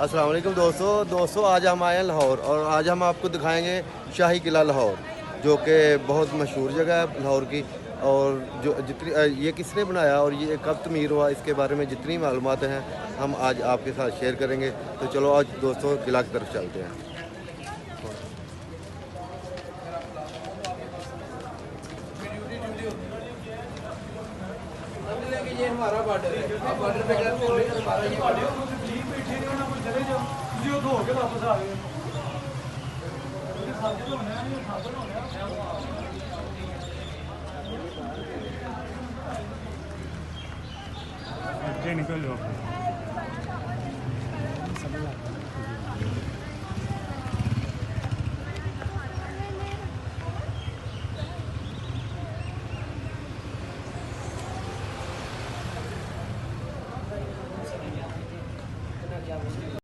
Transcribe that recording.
अस्सलाम वालेकुम दोस्तों आज हम आए हैं लाहौर और आज हम आपको दिखाएंगे शाही किला लाहौर, जो कि बहुत मशहूर जगह है लाहौर की। और जो जितनी ये किसने बनाया और ये कब तमीर हुआ, इसके बारे में जितनी मालूमात हैं हम आज आपके साथ शेयर करेंगे। तो चलो आज दोस्तों किला की तरफ चलते हैं। ये हमारा बॉर्डर है। आप बॉर्डर पे हमारा ये बॉर्डर वापस आ गए। निकल जाओ।